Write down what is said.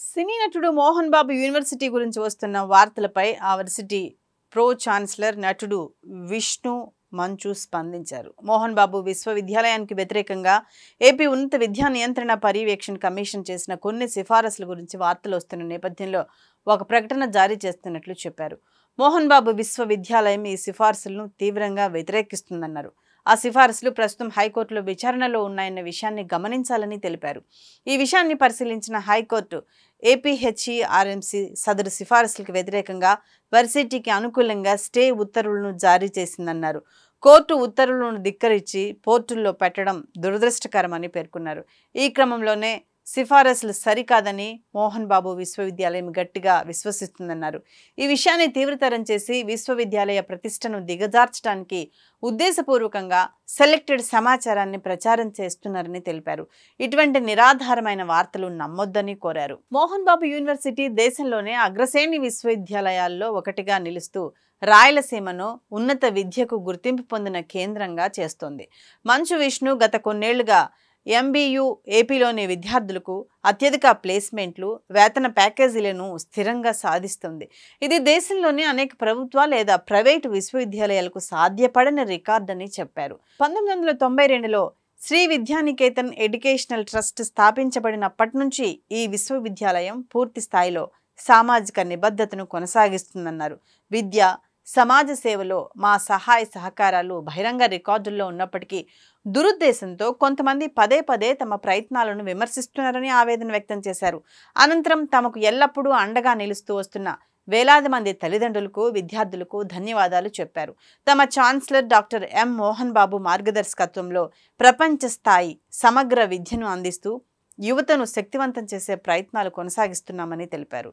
సినీ నటుడు మోహన్ బాబు యూనివర్సిటీ గురించి వస్తున్న వార్తలపై ఆ వర్సిటీ ప్రో ఛాన్సలర్ నటుడు విష్ణు మంచు స్పందించారు. మోహన్ బాబు విశ్వవిద్యాలయానికి వ్యతిరేకంగా ఏపీ ఉన్నత విద్యా నియంత్రణ పర్యవేక్షణ కమిషన్ చేసిన కొన్ని సిఫారసుల గురించి వార్తలు వస్తున్న నేపథ్యంలో ఒక ప్రకటన జారీ చేస్తున్నట్లు చెప్పారు. మోహన్ బాబు విశ్వవిద్యాలయం ఈ సిఫార్సులను తీవ్రంగా వ్యతిరేకిస్తుందన్నారు. ఆ సిఫారసులు ప్రస్తుతం హైకోర్టులో విచారణలో ఉన్నాయన్న విషయాన్ని గమనించాలని తెలిపారు. ఈ విషయాన్ని పరిశీలించిన హైకోర్టు ఏపీహెచ్ఈఆర్ఎంసీ సదరు సిఫారసులకు వ్యతిరేకంగా వర్సిటీకి అనుకూలంగా స్టే ఉత్తర్వులను జారీ చేసిందన్నారు. కోర్టు ఉత్తర్వులను ధిక్కరించి పోర్టుల్లో పెట్టడం దురదృష్టకరమని పేర్కొన్నారు. ఈ క్రమంలోనే సిఫారసులు సరికాదని మోహన్ బాబు విశ్వవిద్యాలయం గట్టిగా విశ్వసిస్తుందన్నారు. ఈ విషయాన్ని తీవ్రతరం చేసి విశ్వవిద్యాలయ ప్రతిష్టను దిగజార్చడానికి ఉద్దేశపూర్వకంగా సెలెక్టెడ్ సమాచారాన్ని ప్రచారం చేస్తున్నారని తెలిపారు. ఇటువంటి నిరాధారమైన వార్తలు నమ్మొద్దని కోరారు. మోహన్ బాబు యూనివర్సిటీ దేశంలోనే అగ్రశ్రేణి విశ్వవిద్యాలయాల్లో ఒకటిగా నిలుస్తూ రాయలసీమను ఉన్నత విద్యకు గుర్తింపు పొందిన కేంద్రంగా చేస్తోంది. మంచు విష్ణు గత కొన్నేళ్లుగా ఎంబీయూ ఏపీలోని విద్యార్థులకు అత్యధిక ప్లేస్మెంట్లు, వేతన ప్యాకేజీలను స్థిరంగా సాధిస్తుంది. ఇది దేశంలోని అనేక ప్రభుత్వ లేదా ప్రైవేటు విశ్వవిద్యాలయాలకు సాధ్యపడని రికార్డని చెప్పారు. 1992లో శ్రీ విద్యానికేతన్ ఎడ్యుకేషనల్ ట్రస్ట్ స్థాపించబడినప్పటి నుంచి ఈ విశ్వవిద్యాలయం పూర్తి స్థాయిలో సామాజిక నిబద్ధతను కొనసాగిస్తుందన్నారు. విద్య, సమాజ సేవలో మా సహాయ సహకారాలు బహిరంగ రికార్డుల్లో ఉన్నప్పటికీ దురుద్దేశంతో కొంతమంది పదే పదే తమ ప్రయత్నాలను విమర్శిస్తున్నారని ఆవేదన వ్యక్తం చేశారు. అనంతరం తమకు ఎల్లప్పుడూ అండగా నిలుస్తూ వస్తున్న వేలాది మంది తల్లిదండ్రులకు, విద్యార్థులకు ధన్యవాదాలు చెప్పారు. తమ chancellor doctor M Mohan Babu మార్గదర్శకత్వంలో ప్రపంచ స్థాయి సమగ్ర విద్యను అందిస్తూ యువతను శక్తివంతం చేసే ప్రయత్నాలు కొనసాగిస్తున్నామని తెలిపారు.